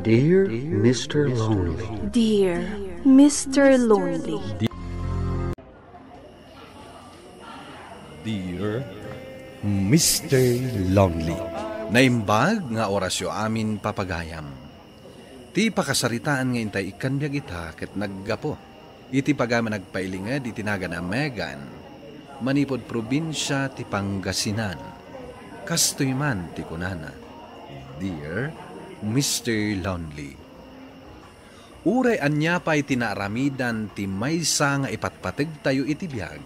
Dear Mr. Lonely. Dear Mr. Lonely. Dear Mr. Lonely. Naimbag nga orasyo amin papagayam. Ti pakasaritaan nga intay ikan biyag ita ket naggapo. Iti pagama nagpailingad itinaga na Megan. Manipod probinsya ti Pangasinan. Kastoy man ti kunana. Dear Mr. Lonely. Uray anya pa'y tinaaramidan ti maysa nga ipatpateg tayo iti biyag.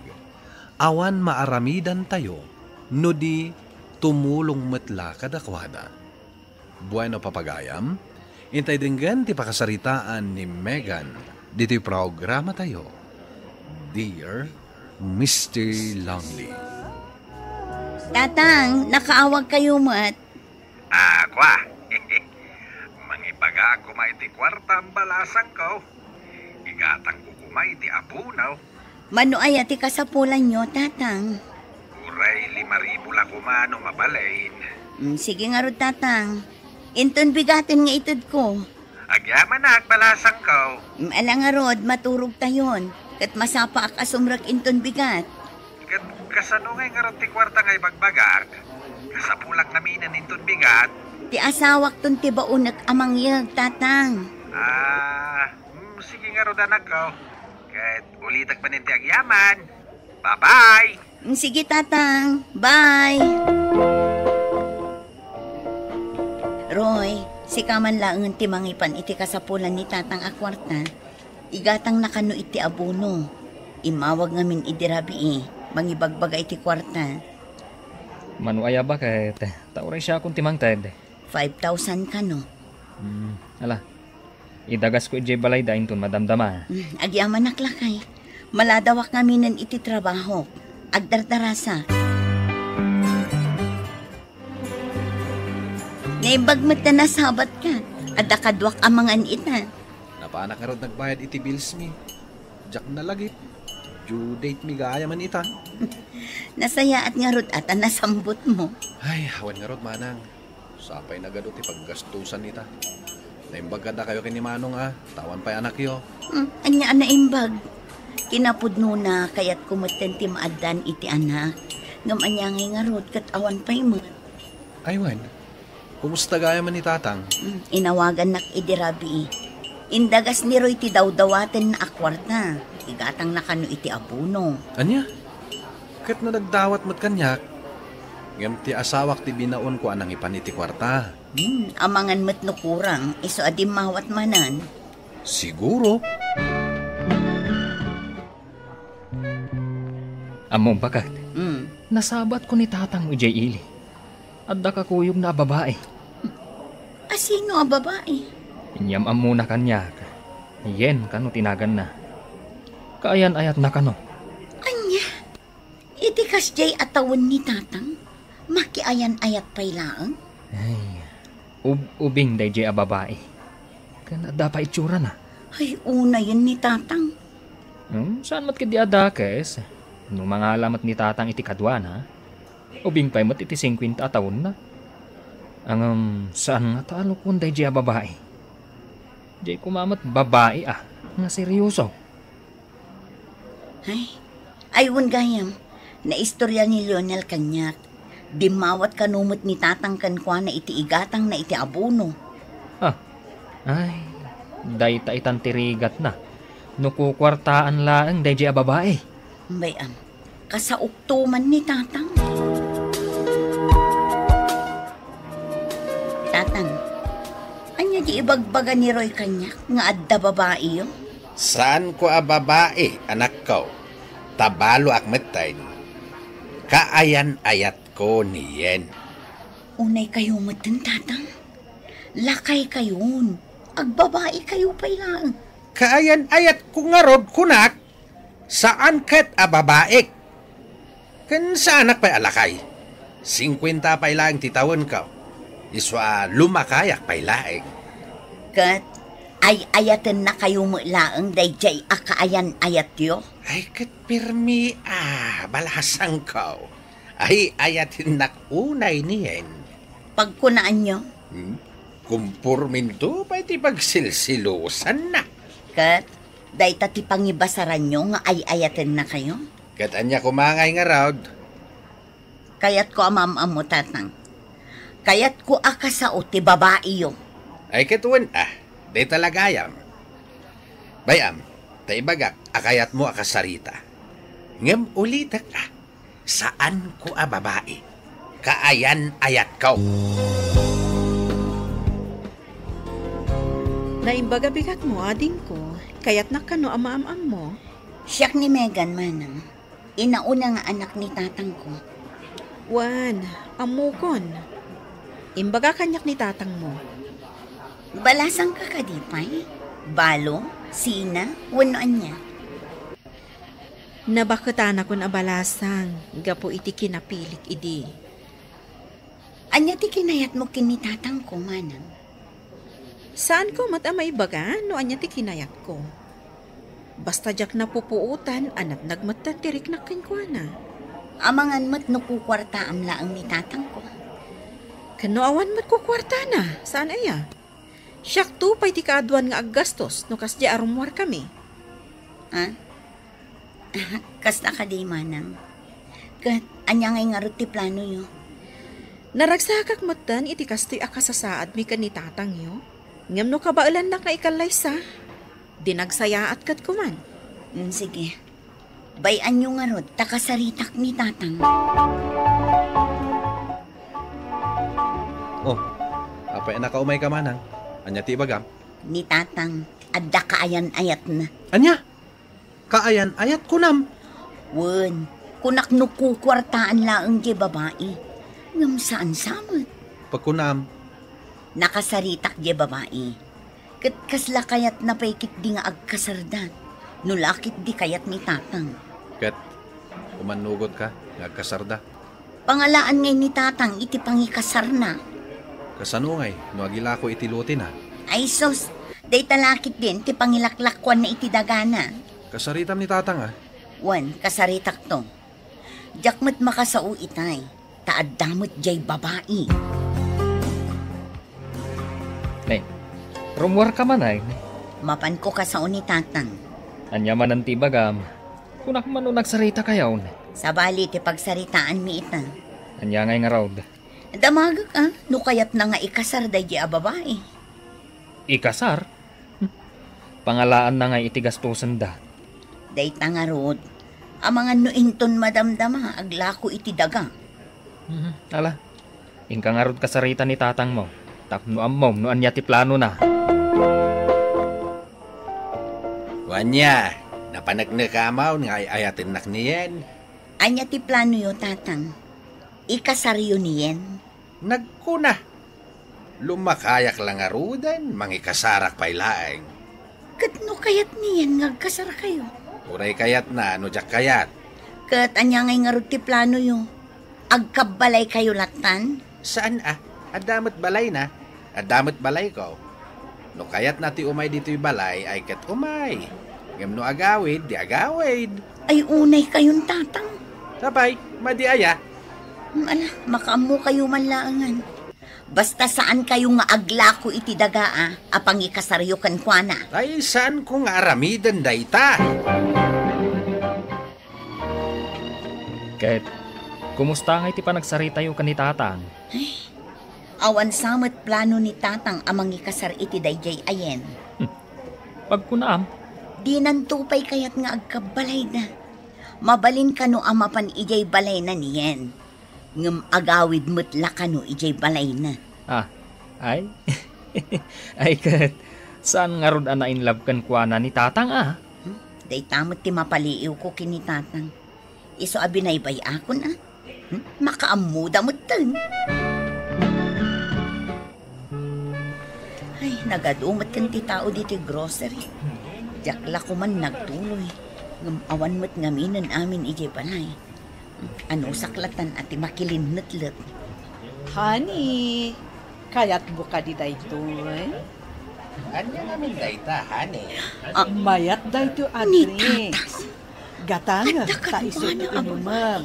Awan maaramidan tayo, no di tumulong metla kadakwada. Bueno papagayam, intay dinggan ti pakasaritaan ni Megan, dito'y programa tayo. Dear Mr. Lonely. Tatang, nakaawag kayo mat. Kwa. Mangibaga ako maiti kwarta ang balasang ko. Igatang ko kumay ti abunaw. Mano ay ati kasapulan nyo, tatang? Uray 5,000 la kumano mabalain. Sige nga ro, tatang. Inton bigatin nga itod ko. Agyaman na balasang ko. Alang nga rod, maturog tayon. Kat masapa ak asumrak inton bigat. Kat kasano ngay nga ron ti kwarta ngay bagbagak. Kasapulak namin na ninton bigat. Ti asawak ton ti baunak amang yag, tatang. Sige nga ron anak ko. Kat ulitag pa ninti agyaman. Bye-bye! Sige, tatang. Bye! Roy, si kaman laangan ti mangipan iti kasapulan ni tatang akwarta. Igatang nakano iti abuno. Imawag ngamin idirabi mangibagbaga iti kwarta. Manuaya ba kahit tauray siya akong timang ted? 5,000 ka no? Ala, idagas ko iti balay dahin ton madamdama. Agyaman naklakay. Maladawak ngamin iti trabaho. Agdardarasa. Naibagmat na nasabat ka. Adakadwak amangan ita. Napaanak nga ron nagbayad iti bills mi. Jack na lagi. Due date mi gaya man ita. Nasaya at nga rod at nasambot mo. Ay, hawan nga ron manang. Sapay na gado ti paggastusan nita. Naimbag ka na kayo kinimanong Tawan pa'y anak yo. Anya naimbag. Kinapudno na kaya't kumuten ti maadan iti anak. Ngam anya ngay nga rod kat awan pa'y mo. Aywan, kumusta gaya man ni tatang? Inawagan nak idirabi. Indagas ni Roy ti dawdawaten na akwarta. Igatang nakano iti abuno. Anya? Kat na nagdawat mat kanyak. Ngam ti asawak ti binaon ko anang ipan iti kwarta. Amangan mat no kurang. Iso adim mawat manan. Siguro. Among bakat. Nasabat ko ni tatang ujay ili. Adda ka kuyog na babae. Asino a babae? Inyam amuna kanyak. Yen kano tinagan na. Kaayan ayat na kano. Anya? Itikas jay atawon ni tatang? Makiayan ayat pay laang? Ay, ubing day jay a babae. Kanada pa itsura na. Ay, una yan ni tatang. Saan mat kadi adakes? Nung mga alamat ni tatang iti kadwa na. Ubing pa'y mat iti 50 atawon na. Saan nga talo kung day jay a babae? Jay kumamat babae nga seryoso. Ayun gayam, na istorya ni Lionel kanyak. Dimawat kanumot ni tatang kankwa na iti igatang na iti abuno. Ay, day ta itan tirigat na. Nukukwartaan laang day jay a babae. Bayam, kasauktuman ni tatang. Tatang, anya di ibagbaga ni Roy kanyak nga adda babae yun? Saan ko a babae, anak ko? Tabalo akmetayn. Kaayan ayat ko niyen. Unay kayo matan, tatang. Lakay kayon. Agbabae kayo pa lang. Kaayan ayat ko nga rod kunak. Saan kat a babae? Kan sa anak pa'y alakay. 50 pa'y lang titawan ka. Iswa lumakayak pa'y laeng. Kat, ay ayaten na kayo mo laang dayjay akaayan ayat yo? Ay kat pirmi balasang ka. Ay ayatin nak unay niyen. Pagkunaan nyo, Kumpurminto pa iti pagsilsilusan na. Kat, day ti pangibasaran nyo nga ay-ayatin na kayo. Kat anya kumangay nga raod. Kayat ko amam mo, tatang. Kayat ko akasao ti babae yo. Ay katuan day talagayam. Bayam, taibagak, akayat mo akasarita. Ngem ulitak saan ko babae? Kaayan ayat ko. Naimbaga bigat mo, ading ko. Kaya't nakano ama-amam mo. Siyak ni Megan, manang. Inauna nga anak ni tatang ko. Wan, amukon. Imbaga kanyak ni tatang mo. Balasang ka kadipay? Balo? Sina? Wanoan niya? Nabakatan ako na balasang. Gapo iti kinapilik idi. Anya ti kinayat mo kinitatang ko, manang? Saan ko matamay baga no anya ti kinayat ko? Basta jak napupuutan, anat nagmatatirik na kinkwana. Amangan mat no kukwarta am laang ni tatang ko. Kano awan mat kukwarta na, saan aya? Siyak tu pa'y ti kaaduan nga aggastos no kasya arumwar kami. Ha? Kasta ka di, manang. Kat anya ngay nga ti plano yo. Naragsakak matan iti kastoy akasasaad mi kanitatang yo. Ngam no kabailan na ka ikalay sa. Dinagsayaat kat kuman. Sige. Bayan nyo nga rod, takasaritak ni tatang. Oh, apay nakaumay ka manang. Anya ti bagam? Ni tatang, adda kaayan ayat na. Anya? Kaayan ayat kunam. Wen, kunak no kukwartaan laang di babae. Ngam saan samot? Pagkunam, Nakasaritak di babae. Kat kasla kayat napaikit di nga agkasardan. Nulakit di kayat ni tatang. ket umanugot ka, nagkasarda. Pangalaan ngay ni tatang iti pangikasar na. Kasanungay, no agila ko itiluti na. Ay sos, day talakit din ti pangilaklakwan na iti dagana. Kasaritam ni tatang Wan, kasaritak to. Jakmat makasao itay. Taadamot jay babae. Nay, rumwar ka man ay. Mapan ko kasao ni tatang. Anya man ang tibagam. Kunak man no nagsarita kayaw. Sabali ti pagsaritaan mi ita. Anya ngay nga raw. Damagak no kayat na nga ikasar day jay a babae. Ikasar? Pangalaan na nga itigastusan da. Day tangarod. Amangan no inton madamdama aglako iti daga. Ala, ingka nga rod kasarita ni tatang mo. Tapno ammom no anya ti plano na. Wanya, napanagnakamaw nga ayatin nak niyen. Anya ti plano yo tatang. Ikasar yun niyen. Nagkuna. Lumakayak lang arudan, mangikasarak pailaeng. Kat no kayat niyen ngagkasar kayo. Uray kayat na, no jak kayat. Kat anya ngay nga rod ti plano yo. Agkabalay kayo latan. Saan Adamot balay na. Adamot balay ko. No kayat na ti umay dito'y balay, ay kat umay. Ngam no agawid, di agawid. Ay unay kayong tatang. Sabay, madiaya. Ala, makaamu kayo manlaangan. Basta saan kayo nga aglako iti dagaa, apang ikasaryo kankwana. Ay saan ko nga aramidan dayta? Kahit, kumusta nga iti panagsarita yung kanitatang? Awan samot plano ni tatang amang ikasar iti dayjay ayen. Pagkunaam, Di nantupay kayat nga agkabalay na. Mabalin ka no amapan ijay balay na niyen. Ngam agawid mutla ka no ijay balay na. ay? Ay kat, saan nga rod ana in love kan kuana ni tatang Day tamot ti mapaliiw ko kini tatang. Iso abinaybay ako na. Makaamuda mo tan. Ay, nagadumot kan ti tao dito grocery. Jakla ko man nagtuloy. Ngamawan mo't ngaminan amin ijay balay. Ano saklatan at makilinutlut. Honey, kayat buka di daytoy? Anya namin dayta, honey. Mayat dayto Ni adre. tatas. Gatanga Adda ka sa iso duwa na inuman.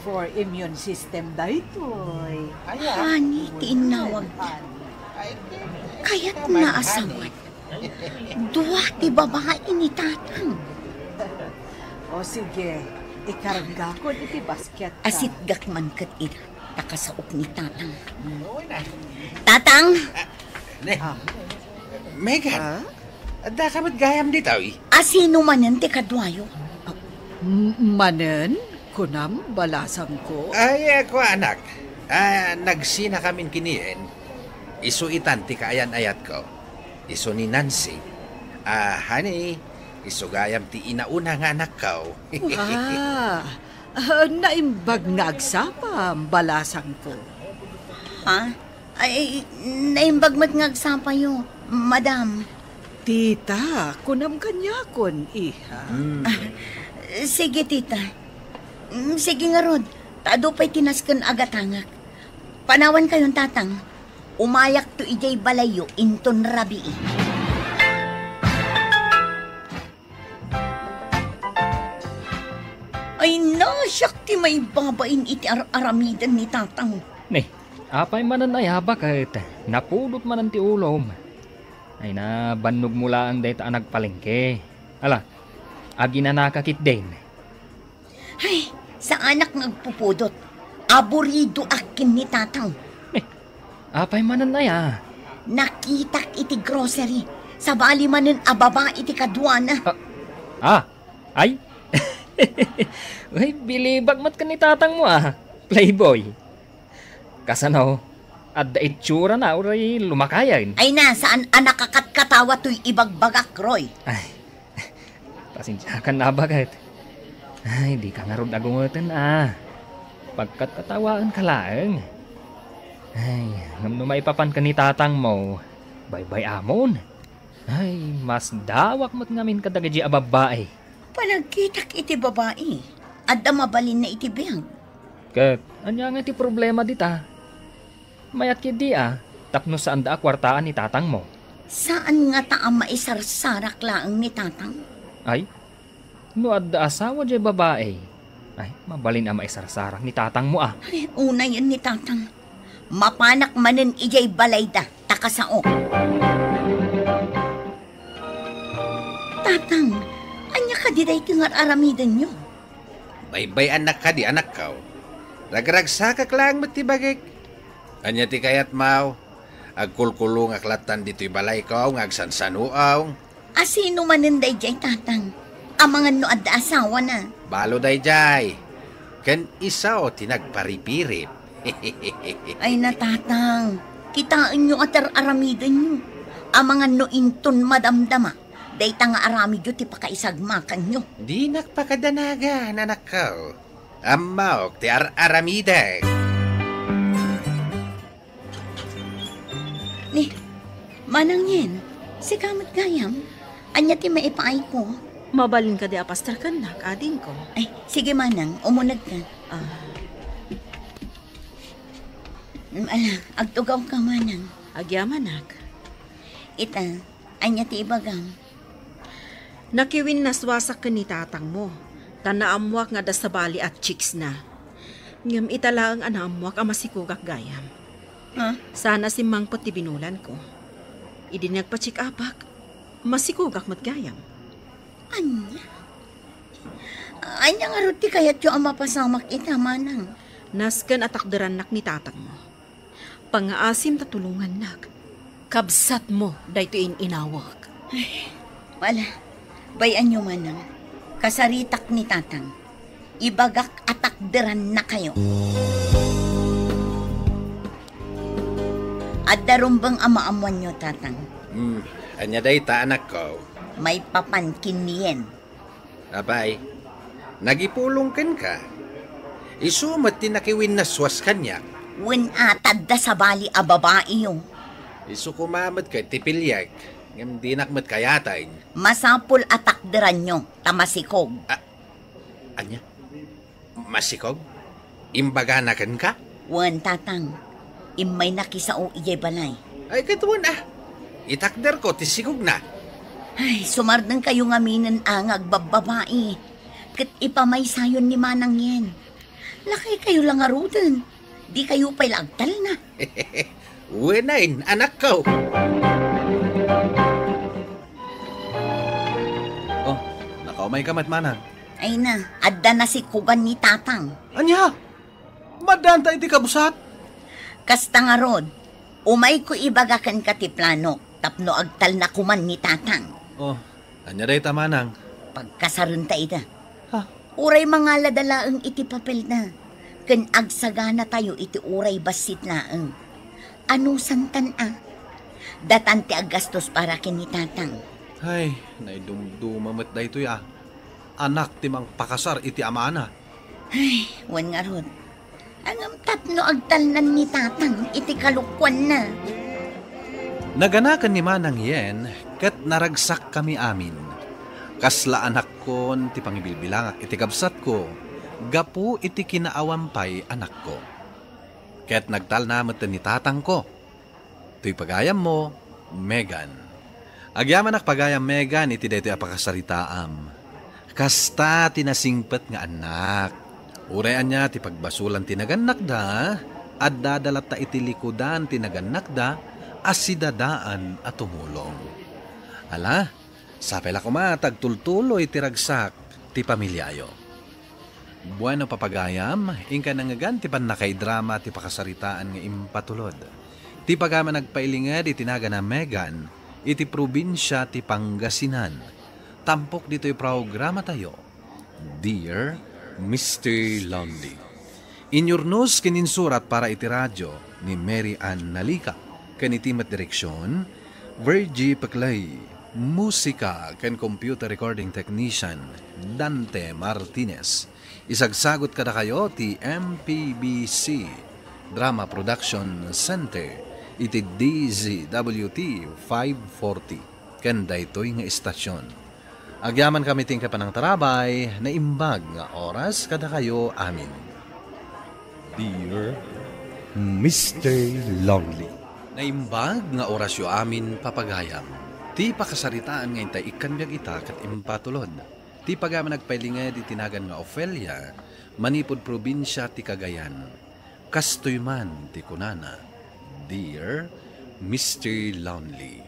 For immune system daytoy. Aya. Hani, tinawag. Ay, Kayat naasawat. Duwa ti babae ni tatang. O sige, ikarga ko iti basket ka. Asit gakman kat ita. Takasaok ni tatang. Tatang! Megan, ada ka ba't gayam dito eh? Asino manan ti kadwayo? Manen, kunam balasang ko. Ay, ako anak. Nagsina kamin kiniin. Isu itan ti kaayan-ayat ko. Isu ni Nancy. Honey, isu gayam ti inauna nga anak ko. Naimbag nga agsapa balasang ko. Ha? Ay, naimbag magngagsapa yo, madam. Tita, kunam kanya kon, iha. Sige, tita. Sige nga, Rod. Taado pa'y tinaskan agatangak. Panawan kayong tatang. Umayak to ijay balayo inton rabi. Ay nasyak ti may babain iti aramidan ni tatang. Nih, apay manan ay haba kahit napulot manan ti ulom. Ay na bannog mula ang dayta nagpalengke. Ala, agi na nakakit din. Ay, sa anak nagpupudot. Aburido akin ni tatang. Apay manan ay Nakitak iti grocery. Sa bali manan ababa iti kadwana. Ay? Ay, bilibag mat ka ni tatang mo Playboy. Kasano, at itsura na uray lumakayan. Ay na, saan anak katawa to'y ibagbagak, Roy? Ay, pasensya ka na bagay. Ay, di ka nga ron agungatan Pagkat katawaan ka lang. Ay, nung maipapan ka ni tatang mo, bye-bye amon. Ay, mas dawak mo't ngamin kadagaji a babae. Panagkitak iti babae. At mabalin na iti biyang. Kat, anya nga iti problema dita. Mayat kidi tapno saan da kwartaan ni tatang mo. Saan nga taang maisarsarak laang ni tatang? Ay, no adda asawa jay babae. Ay, mabalin maisarsarak ni tatang mo Ay, una yan ni tatang. Mapanak manen ijay balayda, takasao. Tatang, anya ka di day tingar aramidan nyo? Bay-bay anak ka di anak ko. Ragragsakak lang matibagik. Anya ti kayat mau. Agkulkulong aklatan dito'y balay ko, ngagsansanuaw. Asino manen day jay tatang? Amangan no adda asawa na. Balo day jay. Kan isa o tinagparipirip. Ay natatang, kitaan nyo at aramidan nyo. Amangan no inton madamdama. Dayta nga aramid yun ti pakaisagmakan nyo. Di nakpakadanagan, anak ko. Amaok ti aramidag. Ni, manang yen, si kamat gayam, anya ti maipaay ko. Mabalin ka di apastar ka na, ading ko. Ay, sige manang, umunag ka. Ala, agtugaw ka manang. Agyamanak. Ita, anya ti ibagam. Nakiwin naswasak ka ni tatang mo. Tanaamwak nga da sa bali at chicks na. Ngam itala ang anaamwak ang masikugak gayam. Sana si Mangpot ti binulan ko. Idinag pa chik apak. Masikugak mat gayam. Anya? Anya nga ruti kaya't yung ang mapasamak ita manang. Naskan at akdaranak ni tatang mo. Pangaasim tatulungan nak. Kabsat mo dahito inawak. Ay, wala. Bayan nyo manang. Kasaritak ni tatang. Ibagak at akderan na kayo. At darumbang amaamuan nyo tatang. Anya day ta anak ko. May papankin niyen. Abay, nagipulong ka. Isumat tinakiwin na swas kanya. Wen atad da sa bali a babae yung. Isu kumamat kay tipilyak. Ngam di nakmat kayatain. Masapul atakderan nyo, tamasikog. Anya? Masikog? Imbaganakan ka? Wen tatang, imay nakisao ijay balay. Ay katuan itakder ko, tisigog na. Ay, sumardan kayo ngaminan ang agbababae. Kat ipamay sayon ni manang yen. Lakay kayo lang arudan. Di kayo pa'y lagtal na. Uwenain, anak ko. may kamat manang. Ay na, adda na si kugan ni tatang. Anya? Madanta iti kabusat? Kasta nga rod, umay ko ibagakan ka ti plano, tapno agtal na kuman ni tatang. Oh, anya day tamanang. Pagkasarun ta ida. Ha? Uray mga ladalaang iti papel na. Ken agsagana tayo iti uray basit laeng. Ano santan Datan ti agastos para kini tatang. Ay, naidumdumamat da ito ya. Anak ti mang pakasar iti amana. Ay, wan nga rod. Ang tapno agtalnan ni tatang iti kalukwan na. Naganakan ni Manang yen, kat naragsak kami amin. Kasla anak ko ti pangibilbilangak iti kabsat ko, gapu iti kinaawampay anak ko. Ket nagtal namat ni tatang ko. Tuy pagayam mo, Megan. Agyaman ak pagayam Megan iti daytoy apakasaritaam. Kasta tinasingpet nga anak. Urayan niya ti pagbasulan tinaganak da, at dadalat ta iti likudan tinaganak da, asidadaan at tumulong. Ala, sapela ko tagtultuloy ti ragsak ti pamilyayo. Bueno papagayam, ingka nangagan ti panakaidrama ti pakasaritaan nga impatulod. Ti pagama nagpailingad itinaga na Megan, iti probinsya ti Pangasinan. Tampok dito'y programa tayo. Dear Mr. Lonely. Inyurnos kininsurat para iti radyo ni Mary Ann Nalika. Kanitimat direksyon, Virgie Paclay. Musika ken computer recording technician, Dante Martinez. Isagsagot kada kayo ti MPBC Drama Production Center iti DZWT 540 ken daytoy nga istasyon. Agyaman kami ting kapanang tarabay na imbag nga oras kada kayo amin. Dear Mr. Lonely. Naimbag nga orasyo amin papagayam. Ti pakasaritaan nga intay ikanbyag ita kat impatulod. Ti pagama nagpailingad itinagan nga Ofelia, manipod probinsya ti Cagayan. Kastoy man ti kunana. Dear Mr. Lonely.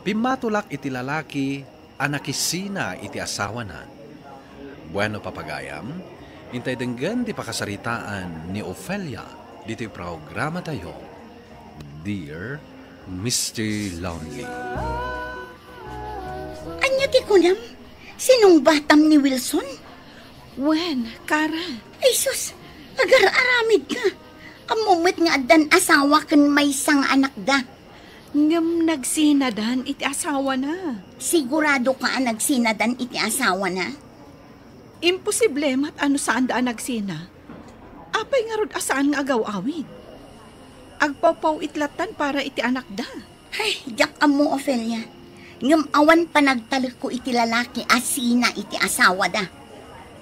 Pimatulak iti lalaki, anakisina iti asawa na. Bueno papagayam, intay denggan ti pakasaritaan ni Ofelia, dito'y programa tayo. Dear Mr. Lonely. Anya ti kunam? Sinong batam ni Wilson? Wen, Kara. Ay sus, agar-aramid ka. Kamumit nga adan asawa ken may sang anak da. Ngam nagsinadan iti asawa na. Sigurado ka nagsinadan iti asawa na? Imposible mat ano saan daan nagsina. Apay nga rod asaan nga agaw-awid. Agpapaw itlatan para iti anak da. Ay, jak mo, Ofelia. Ngam awan pa nagtalik ko iti lalaki asina iti asawa da.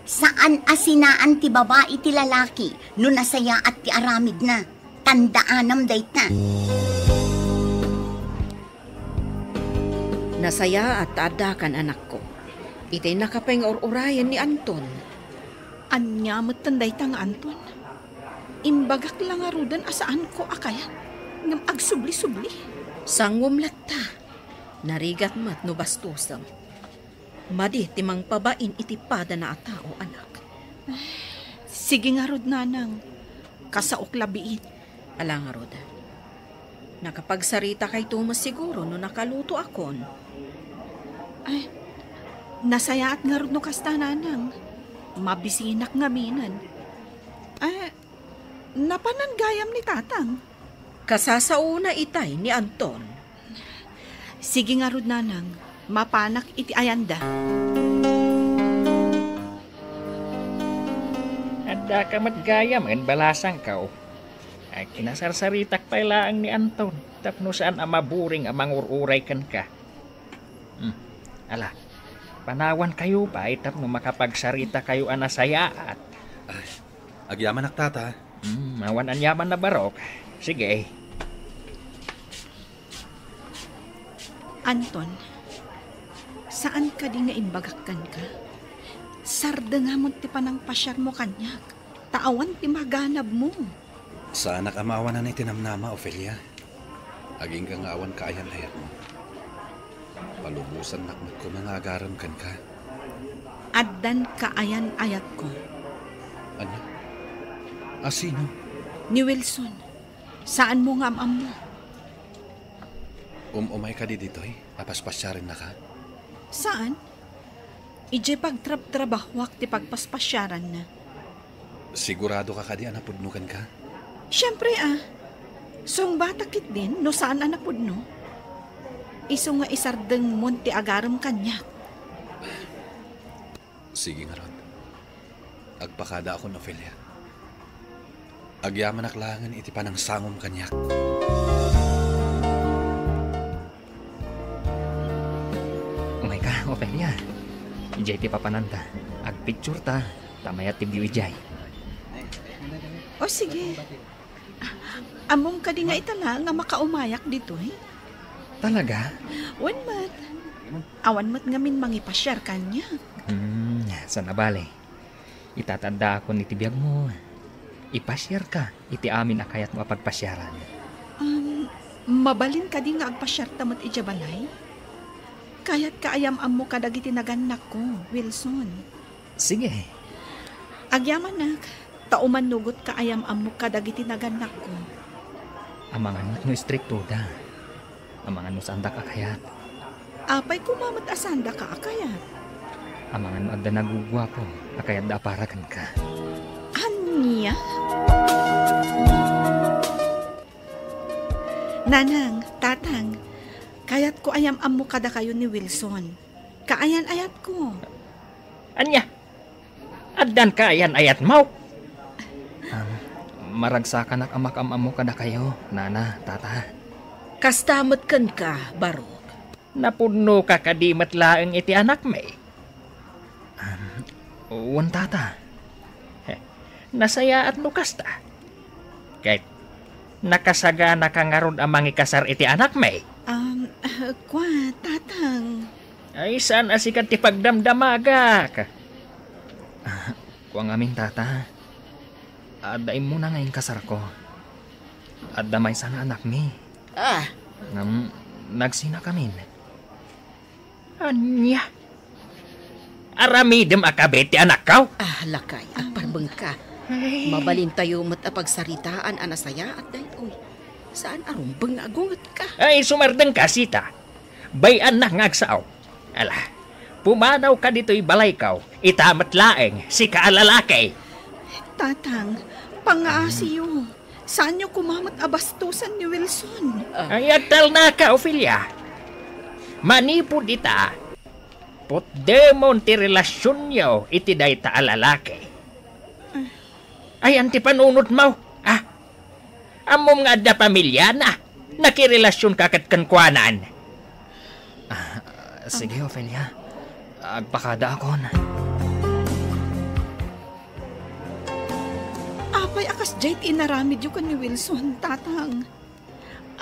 Saan asinaan ti baba iti lalaki no nasaya at ti aramid na. Tandaanam dayta. Nasaya at adakan anak ko. Itay nakapeng or-urayan ni Anton. Anyamot tanday tang Anton. Imbagak lang arudan asaan ko akayan. Ngam agsubli-subli. Sangwam latta. Narigat mat no bastusam. Madi timang pabain itipada na atao anak. Sige nga rod nanang. Kasaok labiit. Ala nga rod. Nakapagsarita kay Thomas siguro no nakaluto akon. Ay, nasayaat nga rod no kasta nanang. Mabisinak nga minan. Ay, napananggayam ni tatang. Kasasauna itay ni Anton. Sige nga rod nanang, mapanak iti ayanda. Adda ka matgayam en balasang kao. Ay kinasarsaritak pailaang ni Anton. Tapno saan amaburing amang ururay kan ka. Ala, panawan kayo pa tapno makapagsarita kayo anasayaat. Ay, agyaman ak tata. Mawan anyaman na barok. Sige. Anton, saan ka di nga imbagakkan ka? Sarda nga mo ti panang pasyar mo kanyak. Taawan ti maganab mo. Sa anak amawan na itinamnama, Ofelia. Aging ka nga awan kaayan ayat mo. Palubusan nakmat ko mga agaram kan ka. Addan kaayan ayat ko. Anya? Sino? Ni Wilson. Saan mo nga am mo? Umay ka dito eh. Napaspasya rin na ka. Saan? Ije pagtrab-trabahwak ti pagpaspasyaran na. Sigurado ka kadi anapudnukan ka? Siyempre Song batakit din no saan anapudno? Iso nga isardeng monti agaram kanyak. Sige nga ron. Agpakada ako, Ophelia. Agyaman aklangan iti panang sangom kanyak. Umay ka, Ophelia. Ijay ti papananta. Agpicture ta. Tamayat ti view ijay. O sige. Among ka di nga itala nga makaumayak dito eh. Talaga? Wan mat. Awan mat ngamin mangipasyar kanya. Sana bale. Itatanda ako ni tibiyag mo. Ipasyar ka. Iti amin akayat mo pagpasyaran. Mabalin ka di nga agpasyar tamot ijabalay? Kayat kaayam-am mo kadagiti naganak ko, Wilson. Sige. Agyaman nak. Tauman nugot kaayam-am mo kadagiti naganak ko. Amangan no stricto da. Amangan no sandak akayat. Apay kumamat asanda ka akayat. Amangan no adda nagugwapo. Akayat da aparakan ka. Anya? Nanang, tatang, kayat ko ayam-am mo kada kayo ni Wilson. Kaayan-ayat ko. Anya? Addan ka ayan ayat mo? Maragsakan ak amak-am mo kada kayo, nana, tata. Kastamot kan ka, Barok. Napuno ka kadimat laeng iti anak may. Uwan tata. Nasaya at nukas ta. Kahit nakasaga na kangarod amang ikasar iti anak may. Kwa, tatang. Ay, saan asikat ti pagdamdamagak? Kuang aming tata. Adaim mo na ngayong kasar ko. Adamay sana anak mi. Nagsina kami. Anya? Aramidem akabet ti anak kaw? Lakay, agparbeng ka. Mabalin tayo matapagsaritaan anasaya at dahil, saan arumbang agungat ka? Ay, sumardeng ka, sita. Bayan na ngagsaw. Ala, pumanaw ka dito'y balay kaw. Itamat laeng, si kaalalakay. Tatang, pangaasiyo. Saan niyo kumamat abastusan ni Wilson? Ay, atal na ka, Ophelia. Manipod ita. Potdemon ti relasyon niyo iti day ta alalakay. Ay, anti panunod mo. Amom nga da pamilya na. Nakirelasyon kakat kankwanan. Sige, Ophelia. Agpakada ako na. Apay akas jayt inaramid yu ka ni Wilson, tatang.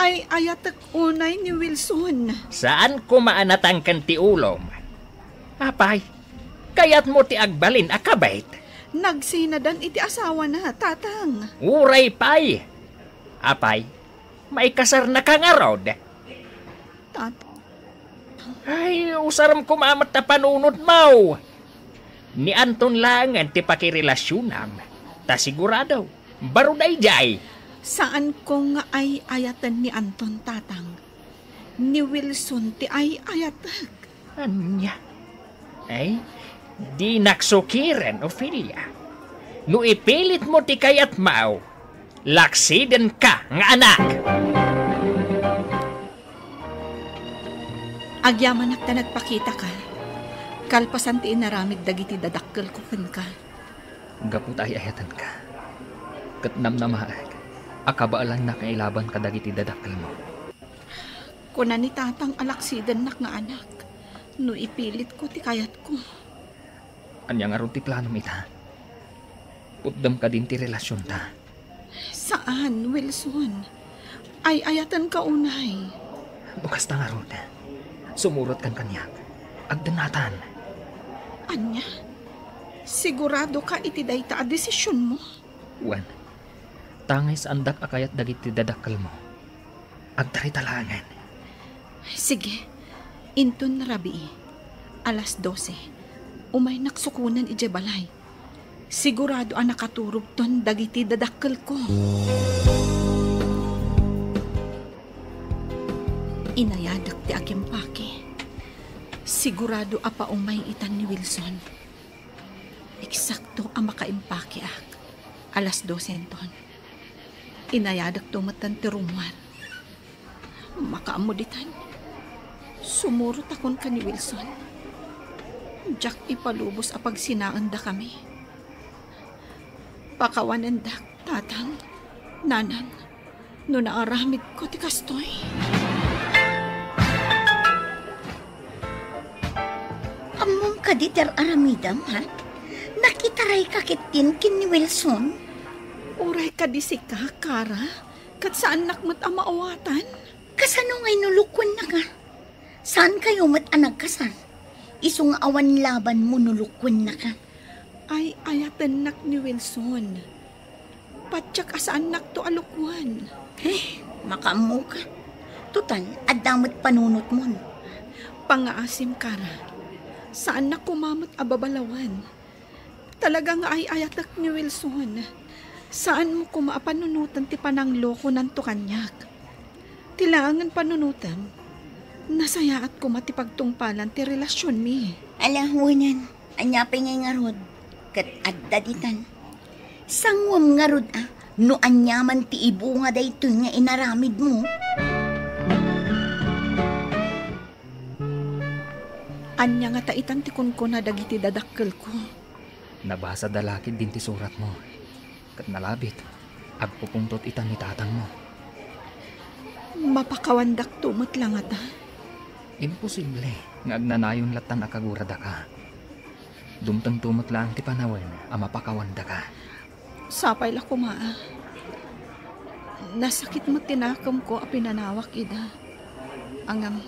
Ay ayatak unay ni Wilson. Saan ko maanatang kan ti ulom? Apay, kayat mo ti agbalin akabait. Nagsinadan iti asawa na, tatang. Uray pay. Apay, may kasar na kangarod. Tatang. Ay, usaram kumamat na panunod mo. Ni Anton langan ti pakirelasyonan. Ta sigurado, baro na ijay. Saan ko nga ay ayatan ni Anton, tatang? Ni Wilson ti ay ayatag. Anya? Ay, di naksukiren, Ophelia. No ipilit mo ti kayat mao, laksiden ka nga anak. Agyaman na nagpakita ka. Kalpasan ti inaramid dagiti dadakkel ko ka. Gapot ay ayatan ka. Katnamnamaag, akabaalan na kailaban ka dagiti dadakkel mo. Kuna ni tatang alaksiden nak nga anak. No ipilit ko ti kayat ko. Anya nga ron ti plano ita. Putdam ka din ti relasyon ta. Saan, Wilson? Ay ayatan ka unay. Bukas ta nga ron. Sumurot kan kanyak. Agdanatan. Anya? Sigurado ka iti dayta a desisyon mo? Wan. Tangay sa andak akayat dagiti dadakkel mo. Agtaritalangan. Sige. Inton rabi. 12:00. umay naksukunan ije balay. Sigurado ang nakaturog ton dagiti dadakkel ko. Inayadak ti agimpake. Sigurado apa umay itan ni Wilson. Eksakto ang makaimpake ak. Alas 12 ton. Inayadak tumatan ti rumwar. Makaamuditan. Sumurot akon ka ni Wilson. Jack ipalubos apag sinaanda kami. Pakawanandak, tatang, nanang, no naaramid ko ti kastoy. Among kaditer aramidam, ha? Nakitaray kakitin kin ni Wilson? Uray ka di si ka, Kara? Kat saan nakmat ang maawatan? Kasano ngay nulukwan na ka? Saan kayo mat anag kasal? Isong awan laban mo nulukwan na ka. Ay ayatan nak ni Wilson. Patsak asaan nak to alukwan. Makamu ka. Tutal, adamot panunot mo. Pangaasim, Kara. Saan na kumamot ababalawan? Talaga nga ay ayatak ni Wilson. Saan mo kumaapanunutan ti panangloko ng tukanyak? Tilangan panunutan. Nasayaat ko matipagtungpalan ti relasyon mi. Alahunan, anyapay ngay ngarod. Kat adda ditan. Sangwam ngarod no anyaman ti ibu nga dayto nga inaramid mo. Anya nga taitan ti kunkuna dagiti dadakkel ko. Nabasa dalakid din ti surat mo. Kat nalabit, agpupungtot itan ni tatang mo. Mapakawandak tumot lang ata. Imposible nga agnanayon latan akagurada ka. Dumtang tumot lang ti panawen ang mapakawanda ka. Sapay la kumaa. Nasakit mo tinakam ko a pinanawak ida. Ang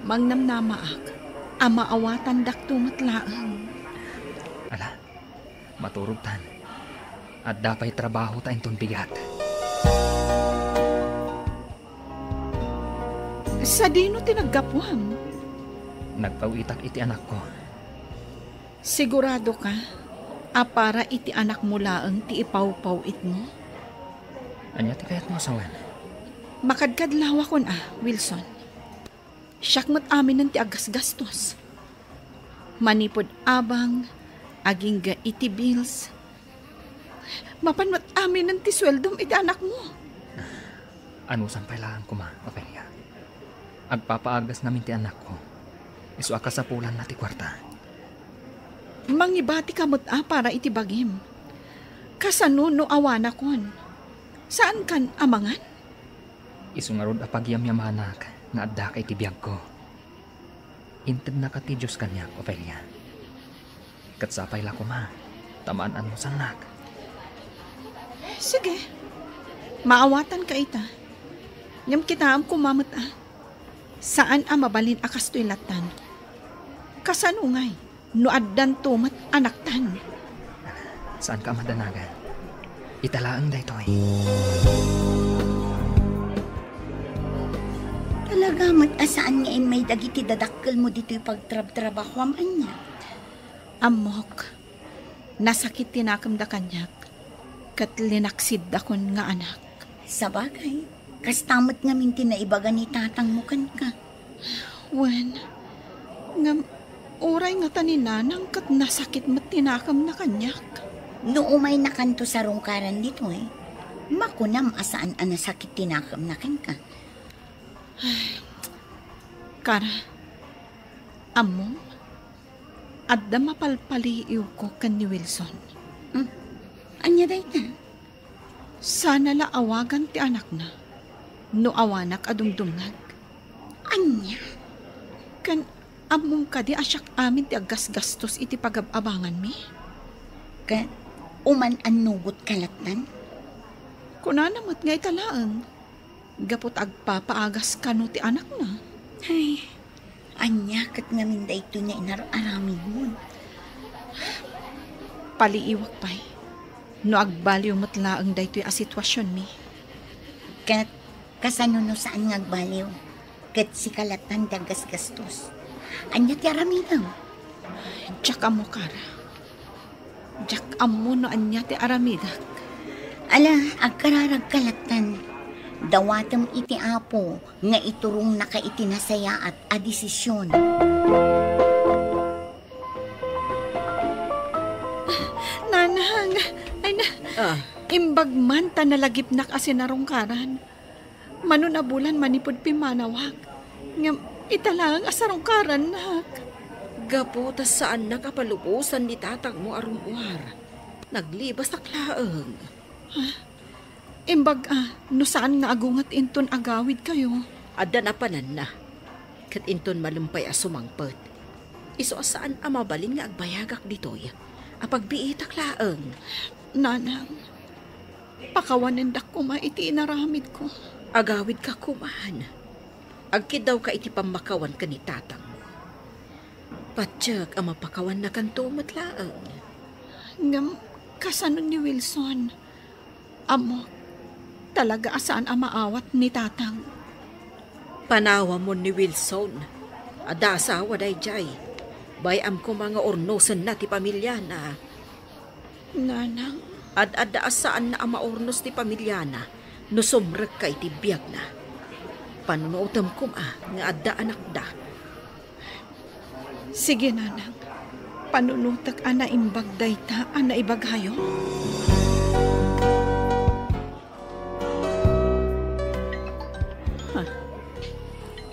mangnamnamaak. Ang maawatan dak tumot laang. Ala, maturugtan. At dapay trabaho tayong ton bigat. Sa dino tinaggapuam? Nagpawitak iti anak ko. Sigurado ka? Para iti anak mo laang ti ipaw-paw it mo? Anya ti kayat mo asawan? Makadkadlawa kon Wilson. Siyak mat amin ng ti agas-gastos. Manipod abang, aging ga iti bills. Mapanmat amin ng ti sweldom iti anak mo. Ano sampay lang kuma, Ofelia? Agpapaagas namin ti anak ko. Isu akasapulan na ti kwarta. Mangibati kamot para iti bagim. Kasano no awana kon? Saan kan amangan? Isu nga rod apagyam-yamanak nga adda kay ti biyag ko. Inted na ka ti Diyos kanyak, Ofelia. Katsapay la kuma, tamaan mo sanak. Sige, maawatan ka ita. Ngam kita am kumamot Saan mabalin akas to'y latan? Kasanungay, no addan tumat anaktan. Saan ka madanagan? Italaang daytoy. Talaga mat-asaan nga may dagiti dadakkel mo dito'y pagtrab-trabaho niya. Amok, nasakit tinakam da kanyak, kat linaksid akon nga anak. Sa bagay, kastamot nga minti na ibaga ni tatang mo kan ka. Wen, ngam, oray nga taninanang kat nasakit mat tinakam na kanyak. No umay nakanto sa rungkaran dito makunam asaan nasakit tinakam na kan ka. Kara, among, adda mapalpaliiw ko kan ni Wilson. Anya day na? Sana la awagan ti anak na, no awanak adumdumnag. Anya? Kan among kadi asyak amin ti agas-gastos iti pagabangan mi? Kan uman anugot kalatan? Kunanamot nga italaan. Gapot agpapaagas ka no ti anak na. Ay, anya kat nga minda ito niya inararamid mo. Paliiwak pa'y. No agbaliw matlaang daytoy a sitwasyon mi. Kat kasano no saan nga agbaliw? Kat si kalatan dagas gastos. Anya ti aramidaw? Jak amo kara. Jak amo no anya ti aramidak. Ala, agkararag kalatan. Dawatam iti apo nga iturong naka itinasaya at adesisyon. Nanang, ay na, imbag man ta nalagip na kasi narungkaran. Mano na bulan manipod pimanawag. Ngam, italang asarungkaran nak. Gaputas saan nakapalupusan ni tatang mo arumwar. Naglibas na klaang. Imbag no saan nga agungat inton agawid kayo? Ada na panan na. Kat inton malumpay asumangpet. Iso saan amabalin nga agbayagak ditoy. Apagbiitak laeng. Nanang, pakawanan dak ko iti inaramid ko. Agawid ka kuman. Agkid daw ka iti pamakawan ka ni tatang mo. Patsyag ang mapakawan na kanto matlaeng. Ngam, kasanon ni Wilson. Amo, talaga asaan ang maawat ni tatang? Panawa mo ni Wilson. Ada asawa day jay. Bayam ko mga ornosan na ti pamilya na. Nanang? Ada asaan na ang maornos ti pamilya na. No sumrek kay ti biyag na. Panunutam ko nga ada anak da. Sige nanang. Panunutak ana imbag dayta ana ibaghayo.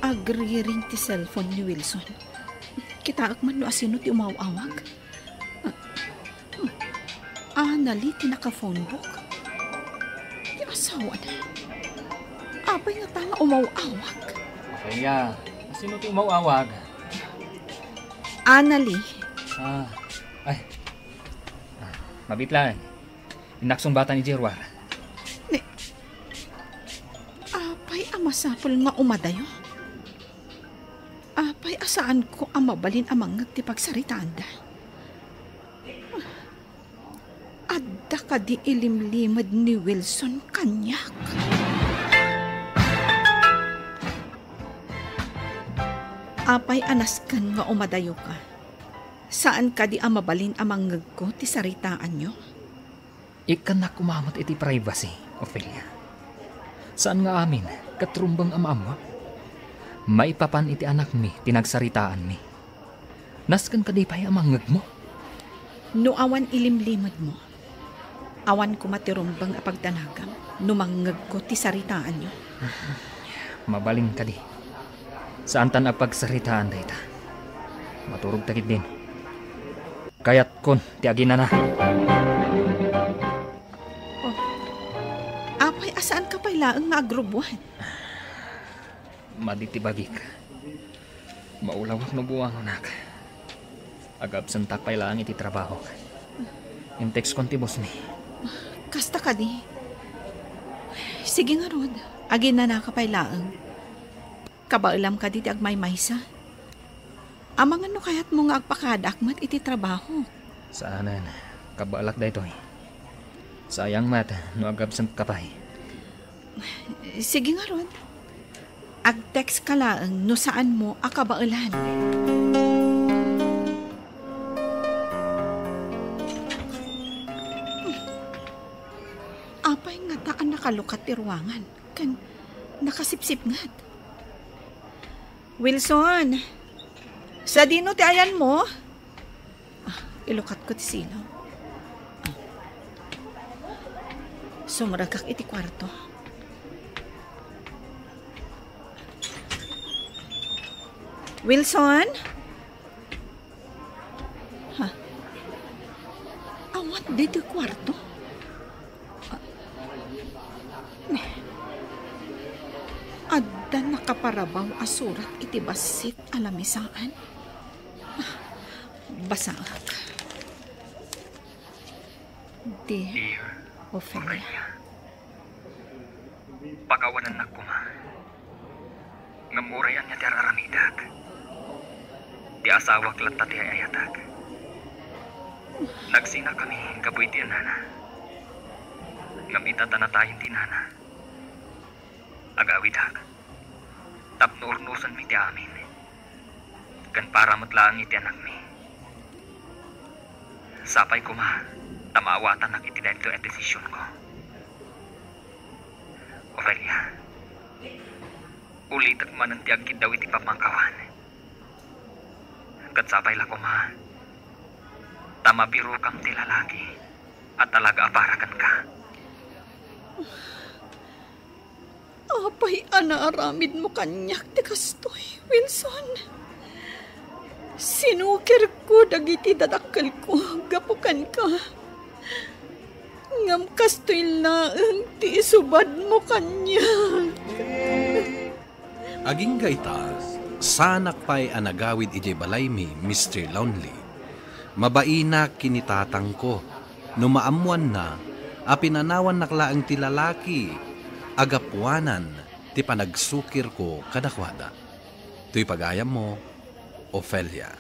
Agri-ring ti cellphone ni Wilson. Kitaak man no asino ti umawawag. Naliti naka-phone book. Ti asawa na. Apay nga tanga umawawag. Kaya, asino ti umawawag? Anali. Mabit lang. Inaksong bata ni Jerwar. Apay amasapol nga umadayo. Apay asaan ko ang mabalin amang nagtipagsaritaan da. Adda ka di ilimlimad ni Wilson kanyak. Apay anaskan nga umadayo ka. Saan ka di ang mabalin amang ngagko ti saritaan nyo? Ikan na kumamot iti privacy, Ophelia. Saan nga amin, katrumbang ama-ama? Maipapan iti anak mi, tinagsaritaan mi. Naskan ka di pa'y amang ngag mo? No awan ilimlimad mo. Awan ko matirumbang apagdanagam, numanggag ko ti saritaan nyo. Mabaling ka di. Saan tan apagsaritaan dayta? Maturog takit din. Kayat kon, ti agina na. Apay, asaan ka pa'y laang nga agrubuhan? Maditibagik. Maulawak no buwang anak. Agabsantak pa'y laang iti trabaho. Intex kon ti boss mi. Kasta ka di. Sige nga Rod, agin na nakapay laang. Kabailam ka di ti agmay-maysa. Amang ano kayat mo nga agpakadakmat iti trabaho? Saanan, kabalak da ito. Sayang mat, no agabsant kapay. Sige nga Rod. Ag-text ka laang no saan mo akabailan. Apay nga taan nakalukat ti ruangan. Kan nakasipsip ngat. Wilson, sa dino ti ayan mo? Ilukat ko ti silo. Sumragak iti kwarto. Wilson? Awat dito kwarto? Adda nakaparabaw asurat iti basit alamisaan. Basangak. Dear Ophelia. Pagawanan na kuma. Ngamurayan niya ti aramidak. Ti asawak latta ti ayatak. Nagsina kami kabuy ti nana. Ngamita tanatayin ti nana. Agawid hak. Tapno urnusan mi ti amin. Kan para matlaang iti anak mi. Sapay ko ma, tamawatan na iti dahil ito ang desisyon ko. Ofelia, ulitan man ang tiyagkid daw iti pamangkawan. Katsapay lang ko ma, tamabiro kang ti lalaki at talaga aparakan ka. Apay anaaramid mo kanyak ti kastoy, Wilson. Sinukir ko dagiti dadakkel ko, gapukan ka. Ngam kastoy laeng ti isubad mo kanyak. Aging gaita, sanak pa'y anagawid iti balay mi, Mr. Lonely. Mabaina kinitatang ko, numaamuan na, apinanawan naklaang ti lalaki, agapuanan, ti panagsukir ko kadakwada. Tuy pagayam mo, Ofelia.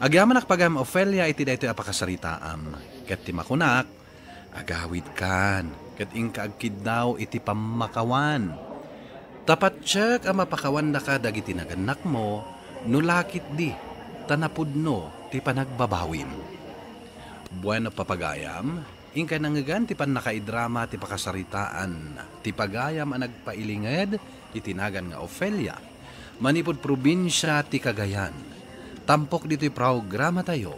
Agyaman akpagam Ofelia iti daytoy apakasaritaam, ket ti makunak, agawid kan, ket ingka agkid daw iti pamakawan. Tapat tiyek ang mapakawan na ka dagiti naganak mo, nulakit di, tanapudno ti panagbabawim. Bueno papagayam, ingka nangagan ti pan nakaidrama ti pakasaritaan, ti pagayam ang nagpailinged, itinagan nga Ofelia, manipod probinsya ti Cagayan. Tampok dito'y programa tayo,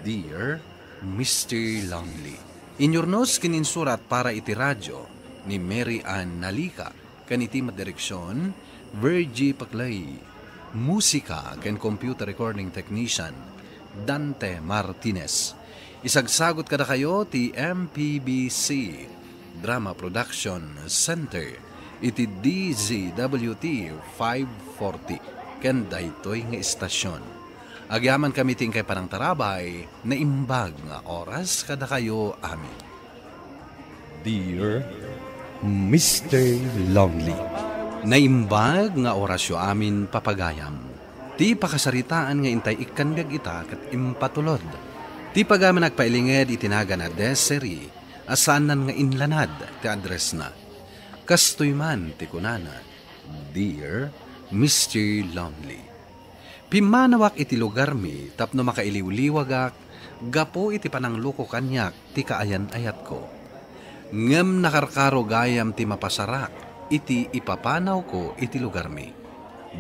Dear Mr. Lonely. Inyornos kininsurat para iti radyo ni Mary Ann Nalica, kaniti madireksyon, Virgie Paclay. Musika ken computer recording technician, Dante Martinez. Isagsagot kada kayo ti MPBC Drama Production Center, iti DZWT 540, ken daytoy nga istasyon. Agyaman kami tingkay parang tarabay, na imbag nga oras kada kayo amin. Dear Mr. Lonely. Naimbag nga orasyo amin papagayam. Ti pakasaritaan nga intay ikanbiyag ita kat impatulod. Ti pagaman nagpailinged itinaga na Desiree, asanan nga inlanad ti address na. Kastoy man ti kunana, Dear Mr. Lonely. Pimanawak iti lugar mi, tapno makailiwliwagak, gapo iti panangluko kanyak ti kaayan-ayat ko. Ngem nakarkaro gayam ti mapasarak, iti ipapanaw ko iti lugar mi.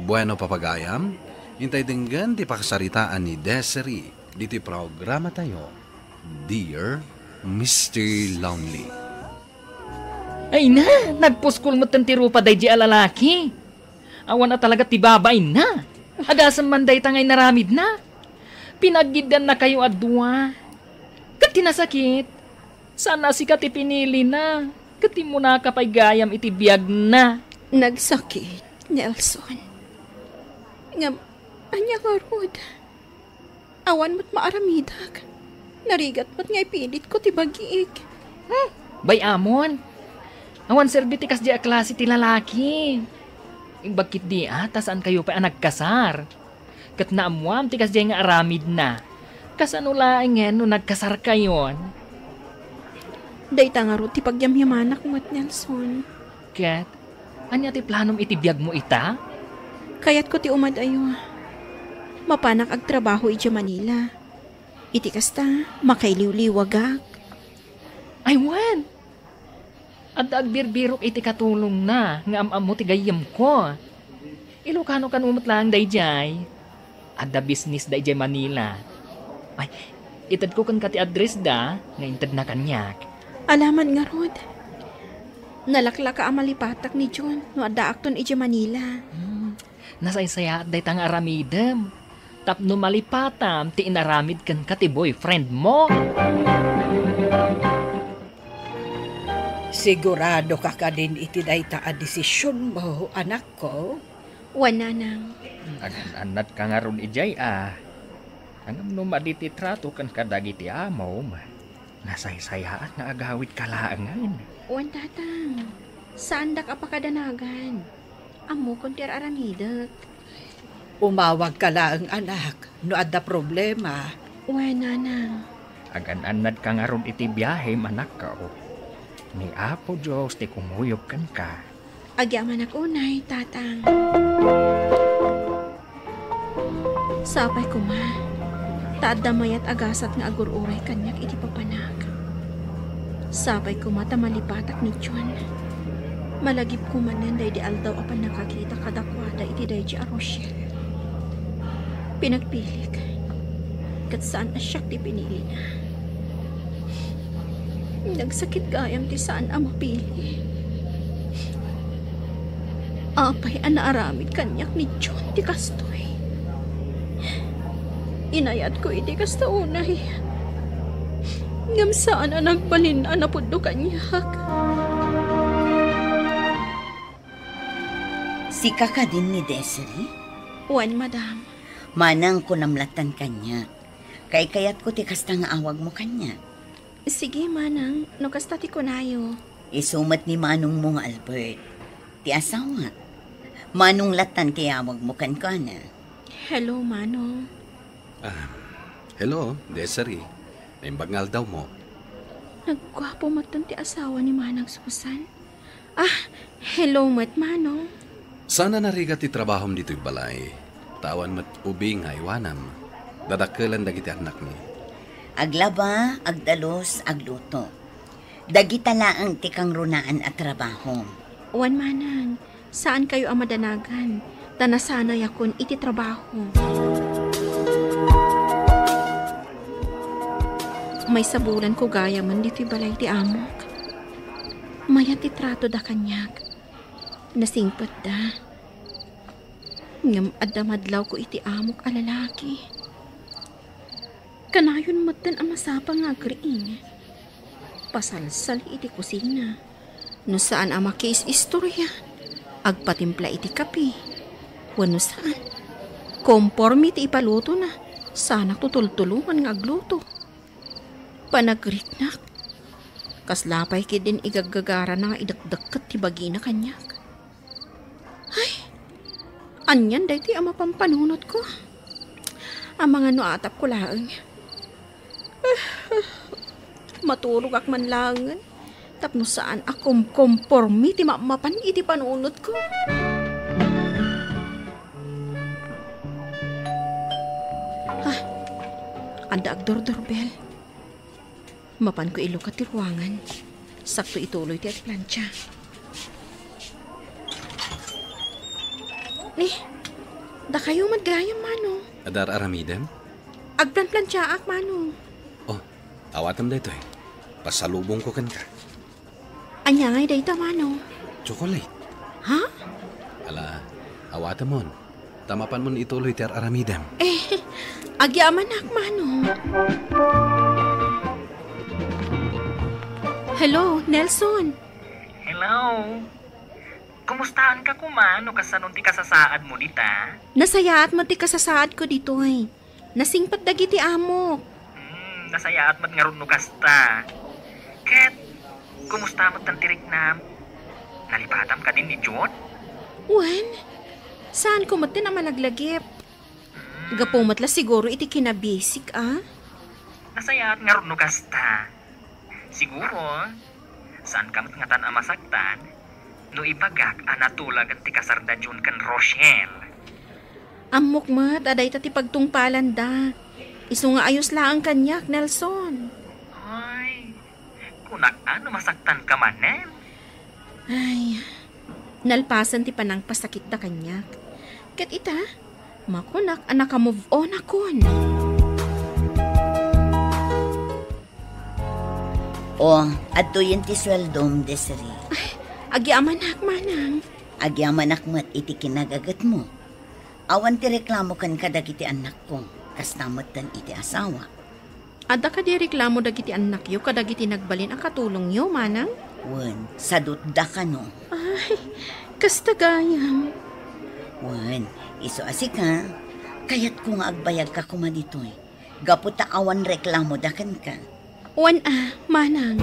Bueno papagayam, intay dinggan ti pakasaritaan ni Desiree, diti programa tayo, Dear Mr. Lonely. Ay na, nagpuskul mo tantiro pa day di alalaki. Awan na talaga ti babay na. Agasam man day tangay naramid na. Pinaggidan na kayo adwa. Kat tinasakit. Sana si kat ipinili na. Kati mo na kapay gayam iti biyag na. Nagsakit, Nelson. Ngam, anya nga rod. Awan mo't maaramidag. Narigat mo't ngay pilit ko ti bagiig. Bay amon. Awan serbitikas di a klase ti lalaki. Bakit di saan kayo pa nagkasar? Kat naamuam tikas di nga aramid na. Kasanulaingen no nagkasar kayon. Dayta nga ro ti pagyamyamanak mo't Nelson. Kat, anya ti planom iti biyag mo ita? Kayat ko ti umadayo. Mapanak ag trabaho iti Manila. Iti kasta, makailiw-liwagak. Ay, wan! At agbirbirok iti katulong na, nga am-am mo ti gayam ko. Ilokano kanumot lang dayjay. Ada business dayjay Manila. Ay, itad ko kan kati address da, nga intad na kanyak. Alaman nga rod. Nalaklaka ang malipatak ni John, no ada akton iti Manila. Nasaysaya at daytang aramidem. Tapno malipatam, ti inaramid kan kati boyfriend mo. Sigurado ka ka din iti dayta a desisyon mo, anak ko? Wana nang. Anat ka nga ron ijay Hangam no maditi trato kan kadagiti amaw. Nasaysayaan na agawid kalaangan. Wan tatang. Saan dak apakadanagan? Amo kontir aramidak. Umawag ka lang, anak, no adda problema. Wana nang. Agan-anad ka nga ron iti biyahe manak ka Ni Apo Diyos ti kumuyog kan ka. Agyaman ako unay, tatang. Sapay ko ma. Taadamay at agasat nga agururay kanyak iti papanag. Sabay ko mata malipatak ni John. Malagip ko manan day di aldaw apan nakakita kadakwada iti day di Rochelle. Pinagpilik. Kat saan asyak ti pinili na. Nagsakit gayam ti saan ang mapili. Apay anaaramid kanyak ni John ti kastoy. Inayat ko iti kastaunay. Ngam saan ang nagbalin anapuddo kanyak. Sika ka din ni Desiree? Wan, madam. Manang ko namlatan kanya. Kay kayat ko ti kasta nga awag mo kanya. Sige, manang. No kasta ti kunayo. Isumat ni manong mo nga Albert. Ti asawa. Manong latan ti awag mo kan na. Hello, manong. Hello, Desiree. Naimbagngal daw mo. Naggwapo matan ti asawa ni Manang Susan. Hello, manong. Sana narigat ti trabahom dito'y balay. Tawan mat ubing nga iwanam. Dadakalan dagiti anak ni. Aglaba, agdalos, agluto. Dagita laang ti kang runaan at trabaho. Wan, manang. Saan kayo ang madanagan? Tanasanay akon iti trabaho. May sabulan ko gaya man dito'y balay ti amok. Maya ti trato da kanyak. Nasingpot da. Ngam adamadlaw ko iti amok a lalaki. Kanayon matan ang masapa nga agriing. Pasalsal iti kusina. No saan ang makis istorya. Agpatimpla iti kape. Wano saan. Kompormi iti ipaluto na. Sana tutultulungan nga agluto. Panagritnak. Kaslapay kidin igaggagara na nga idagdagkat ti bagina kanyak. Ay, anyan day ti ama pampanunot ko. Ang mga nuatap ko lang. Matulog ak man langan. Tapno saan akom kompormi ti mapan iti panunot ko. Anda ag doorbell. Mapan ko ilukat ti ruangan. Sakto ituloy ti at plancha. Da kayo madgayam, mano. Adar aramidem? Agplan-plancha ak, mano. Oh, awatam da ito eh. Pasalubong ko kan ka. Anya ngay da ito, mano. Chocolate. Ha? Ala, awatam mon. Tamapan mon ituloy ti aramidem. Agyaman ak, mano. Hello, Nelson. Hello. Kumustahan ka kumano kasanon ti kasasaad mo dita? Nasayaat mo ti kasasaad ko dito eh. Nasingpat dagiti amok. Nasayaat mat nga ron no kasta. Ket, kumusta mat tantirik na? Nalipatam ka din ni John? Wen, saan ko matin ang malaglagip? Gapumat la siguro iti kinabisik Nasayaat nga ron no kasta. Siguro, saan ka mat nga tan amasaktan? No ipagak anatulag ang ti kasarda John kan Rochelle. Amok mat, aday ta ti pagtungpalan da. Isu nga ayos lang kanyak, Nelson. Ay, kunak ano masaktan ka manen? Ay, nalpasan ti panang pasakit da kanyak. Ket ita, makunak anak move on akon. Adto yun ti sweldom, Desiree. Agyaman ak, manang. Agyaman akmat iti kinagagat mo. Awan ti reklamo kan kadagiti anak ko. Kastamatan iti asawa. Ada ka di reklamo dagiti anak yo kadagiti nagbalin ang katulong yo, manang? Wen, sadot da ka no. Ay, kastagayam. Wen, iso asika. Kayat ko nga agbayag ka kumaditoy. Gaputa awan reklamo da kan ka. Wan manang.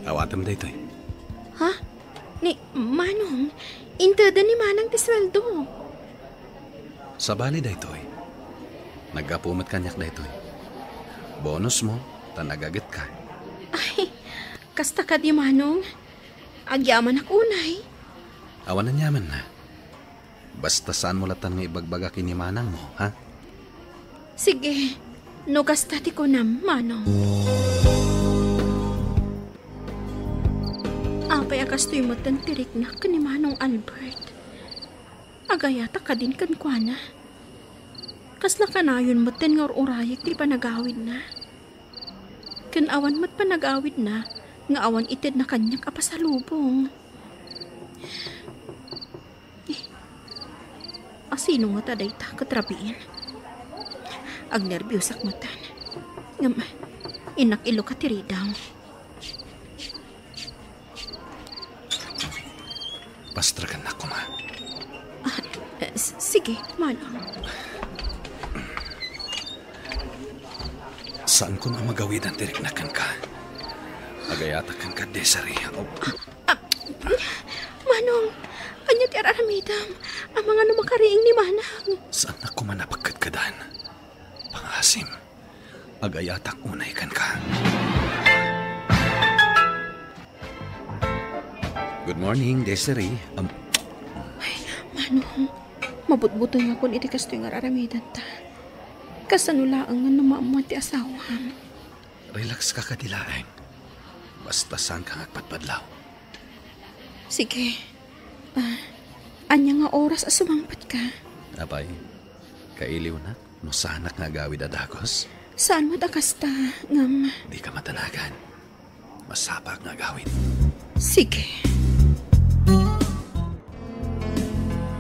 Awatam da ito eh. Ha? Ni Manong, intada ni Manang ti sweldo. Sa bali da ito eh. Nagkapumat kanyak da ito eh. Bonus mo, tanagagit ka. Ay, kasta ka di Manong. Agyaman ak unay. Awan na nyaman na. Basta saan mo latan nga ibagbaga kini manang mo, ha? Sige, nugas tati ko na, manong. Apay akastoy mo tan tirik na kani Manong Albert. Agayata ka din kan kwa na. Kasla ka na yun mo tan nga urayag di pa nagawid na. Kan awan mat pa nagawid na, nga awan itid na kanyak apasalubong. Asino nga taday ta katrabiin? Ag nervyusak mo tan. Ngam, inak ilo ka tiridaw. Pastragan na ko, ma. Sige, Manong. Saan ko na magawid ang tiriknakan ka? Agayata kang ka, Desiree. Manong, anya ti araramidam, ang mga namakariing ni Manang. Saan na ko man napagkadkadan? Pangasim, agayatak unay kan ka. Good morning, Desiree. Manong, mabutbuto nga kung iti kasto yung araramidan ta. Kasanulaang nga namamuan ti asawam. Relax ka kadilaeng. Basta saan ka ngagpatpadlaw. Sige. Anya nga oras asumangpat ka. Abay, kailiw na. No sanak nga gawid adagos. Saan mo dakasta, ngam? Di ka matanagan. Masapak nga gawid. Sige.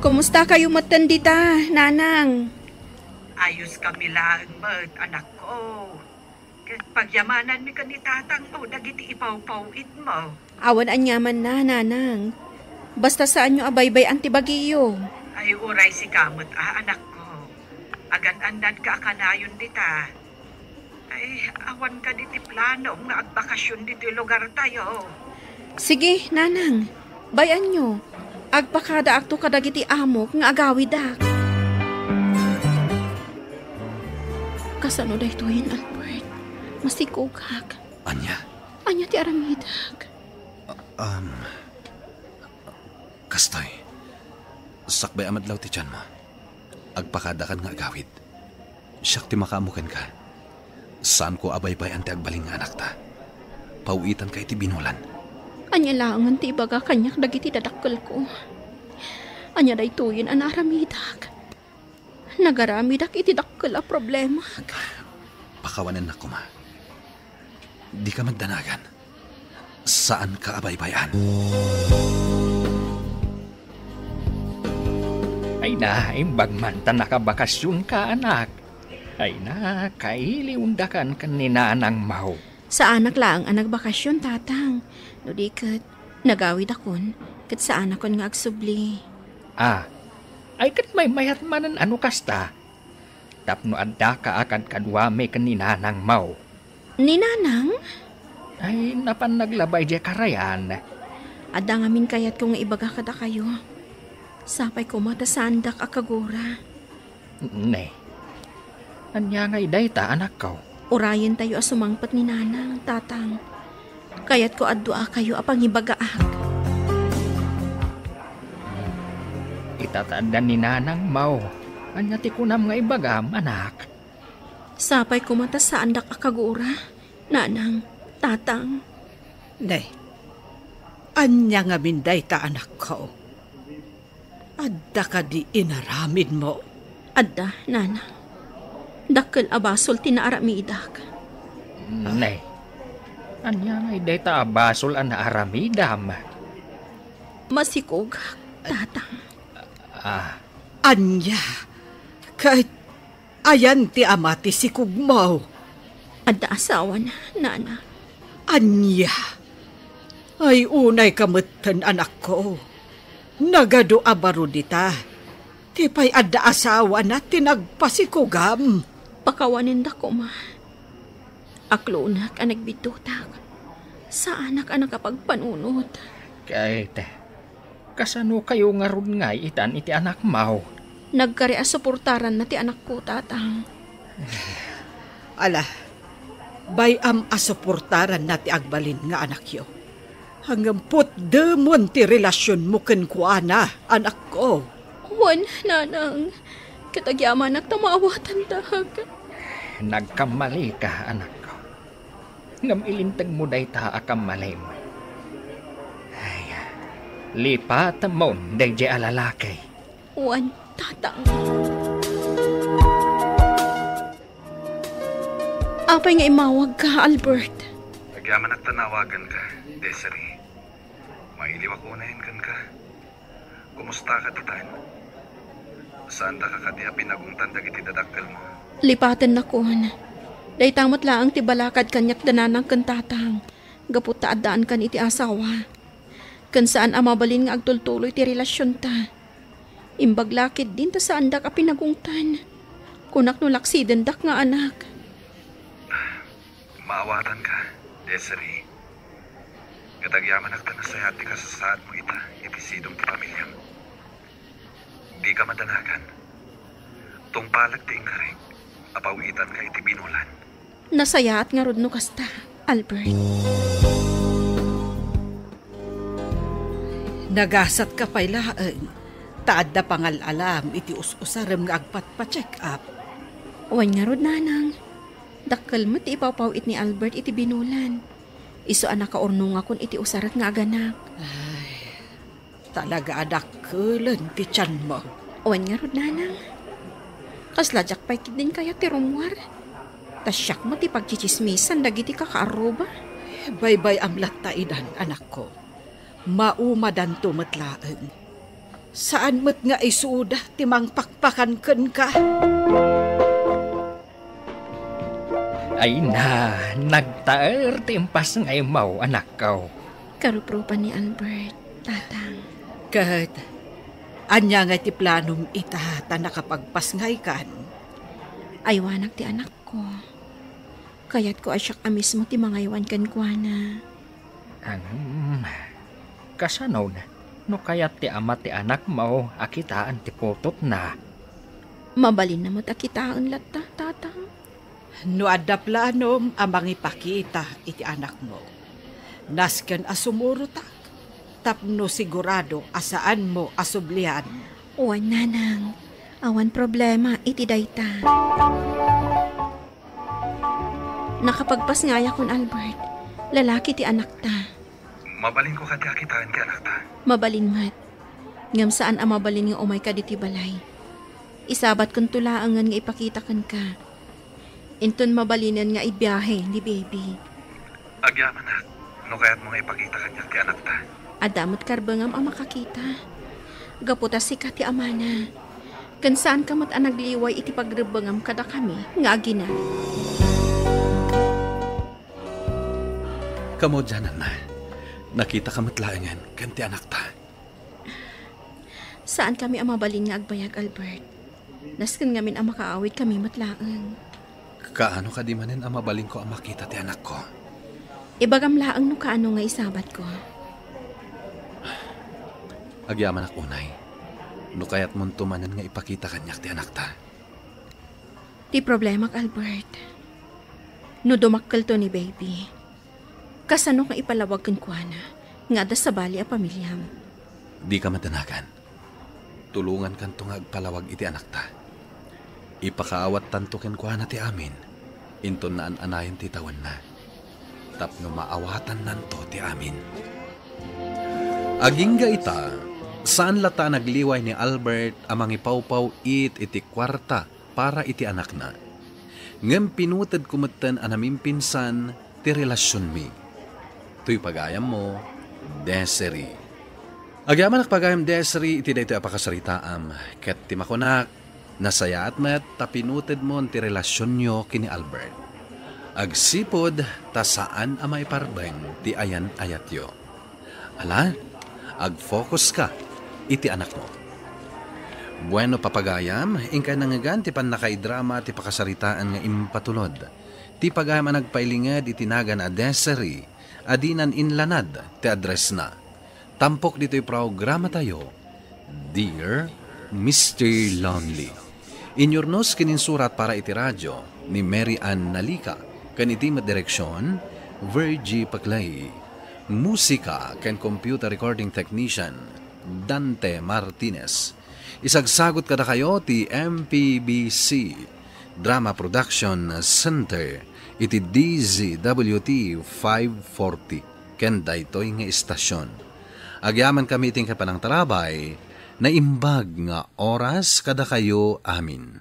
Kumusta kayo matandita, Nanang? Ayos kami lang, Bert, anak ko. Pagyamanan mi ka ni tatang mo, dagiti ipaw-pawid mo. Awan anyaman na, Nanang. Basta saan nyo abaybay ang tibagiyo. Ay uray si kamot, anak ko. Agan-andan ka akanayon dita. Ay, awan ka diti plano nga agbakasyon diti lugar tayo. Sige, Nanang. Bayan nyo. Agpakada akto kadagiti amok nga agawidak. Kasano da itoyin, Albert? Masikugak. Anya? Anya ti aramidak. Kastoy. Sakbay amadlaw ti tiyan mo. Agpakadakan nga agawid. Siyak ti makamukan ka. Saan ko abaybay ang ti agbaling nga anak ta? Pauitan ka iti binulan. Anya langan ti ibaga kanyak dagiti dadakkel ko. Anya da ituyin an aramidak. Nagaramidak iti dakkel a problema. Pakawanan na ko, ma. Di ka magdanagan. Saan ka abaybayan? Ay na, imbag man ta nakabakasyon ka, anak. Ay na, kailiundakan ka ni Nanang Mau. Sa anak lang ang nagbakasyon, tatang. No di kat, nagawid akon, kat sa anak kon nga agsubli. Ay kat may mayat manan ano kasta. Tapno adda ka akan kadwame ka ni Nanang Mau. Ni Nanang? Ay napan naglabay di karayan. Adda ngamin kayat ko nga ibaga kada kayo. Sapay ko matasandak akagura. Ne. Anya ngay dayta anak ko. Urayan tayo asumangpat ni Nanang, tatang. Kayat ko adua kayo apang ibagaak. Itatandaan ni Nanang Mau. Anya ti kunam nga ibagam, anak. Sapay ko matasandak akagura. Nanang, tatang. Nay, anya nga minday ta anak ko. Adda ka di inaramid mo. Adda, Nanang. Dakkel abasol tinaaramidak. Ne. Anya ngay dayta abasol an aramidam. Masikog, tatang. Anya, kahit ayan ti amati si Kugmaw. Adda asawa na, Nana. Anya, ay unay kamutan anak ko. Nagado abaro dita. Tipay adda asawa na tinagpasikugam. Pakawanin da ko, ma. Aklunak ang nagbitutak. Sa anak ang nakapagpanunod. Kahit, kasano kayo nga ron nga itan iti anak Mau? Nagkari asuportaran na ti anak ko, tatang. Ala, bayam asuportaran na ti agbalin nga anak yo. Hanggang put demon ti relasyon mo ken kuana, anak ko. Wan, nanang. Katagyaman at tamawatan tahag. Nagkamali ka, anak ko. Ngam ilintag mo day ta akam malim. Ay, lipat mo day di alalakay. Wan, tatang. Apay nga imawag ka, Albert. Nagyaman at tanawagan ka, Desiree. Mailiwak unahin kan ka. Kumusta ka, titan? Saan da ka kadi pinagungtan dagiti dadakkel mo? Lipatan na kuhan. Day tamot laang ti balakad kanyak dananang kantatang. Gapot taadaan kan iti asawa. Kan saan amabalin nga agtultuloy ti relasyon ta. Imbaglakid din ta saan da ka pinagungtan. Kunak no laksiden dak nga anak. Maawatan ka, Desiree. Katagyaman ak tanasayati ka sa saan mo iti sidong ti pamilyam. Di ka madanagan. Tungpalag ti ingarig, apawitan ka iti binulan. Nasayaat nga rod no kasta, Albert. Nagasat ka pa'y laang. Taad da pangalalam iti us-usarem nga agpat-pa-check up. Wan nga rod nanang. Dakkel mo ti ipawpawit ni Albert iti binulan. Iso anak ka orno nga kun iti usarat nga aganak. Ay, talaga adakkelan ti tiyan mo. Wan nga rod nanang. Kasladyak pa'y din kaya ti rumwar. Tasyak mo ti pagchichismisan dagiti kakaaruba. Baybay amlat ta idan, anak ko. Maumadan tumatlaan. Saan mo't nga isuda ti mangpakpakan ken ka? Ay na, nagtaer timpas ngay mau anak ko. Karuprupan ni Albert, tatang. Kat, anya nga ti planom ita ta nakapagpasngay kan. Aywanak ti anak ko. Kaya't ko asyak amis mo ti mangaywan kan kwa na. Kasanaw na, no kayat ti ama ti anak mo, akitaan ti putot na. Mabalin na mo't akitaan latta, tatang. No adda planom amang ipakita iti anak mo. Nasken asumurutak. Tapno sigurado asaan mo asublihan. Uwan nanang. Awan problema iti dayta. Nakapagpas ngaya kun Albert. Lalaki ti anak ta. Mabalin ko kadi akitaan ti anak ta. Mabalin mat. Ngam saan ang mabalin nga umay ka diti balay. Isabat kun tulaangan nga ipakita kan ka. Inton mabalinan nga ibiyahe ni baby. Agyaman na, no kaya't mo nga ipakita kanya ti anak ta. Adamot karbangam ang makakita. Gaputa si Kati Amana. Kan saan kamat ang nagliway iti pagrebangam kada kami nga agina. Kamo dyanan na. Nakita kamatlaangan kan ti anak ta. Saan kami ang mabalin nga agbayag, Albert? Nasken ngamin ang makaawit kami matlaang. Kaano ka di manin ang mabaling ko ang makita ti anak ko? Ibagam laang no kaano nga isabat ko. Agyaman ak unay. No kaya't munto manin nga ipakita kanyak ti anak ta. Ti problema Albert. No dumakkel to ni baby. Kasano nga ipalawag kan kuana nga da sa bali a pamilyam. Di ka madanagan. Tulungan kan to nga agpalawag iti anak ta. Ipakaawat tanto ken kuana ti amin. Inton na anayan ti tawan na. Tapno maawatan nanto ti amin. Agingga ita, saan lata nagliway ni Albert amang ipawpaw iti kwarta para iti anak na. Ngem pinutad kumatan anaming pinsan ti relasyon mi. Tuy pagayam mo, Desiree. Agyaman ak pagayam Desiree iti daytoy apakasaritaam. Ket ti makunak, nasayaat met tapinutid mo ti relasyon nyo kini Albert. Agsipod ta saan amay parbeng ti ayan ayat yo. Ala, ag-focus ka iti anak mo. Bueno papagayam, ingkay nangagan ti pan nakaidrama ti pakasaritaan nga impatulod. Ti pagayam ang nagpailingad itinagan a Desiree, adinan inlanad ti address na. Tampok dito'y programa tayo, Dear Mr. Lonely. Inyornos kininsurat para iti radyo ni Mary Ann Nalika, kan iti direksyon, Virgie Paclay. Musika kan computer recording technician, Dante Martinez. Isagsagot kada kayo ti MPBC Drama Production Center iti DZWT 540 ken daytoy nga istasyon. Agyaman kami ting kapanang tarabay na imbag nga oras kada kayo amin.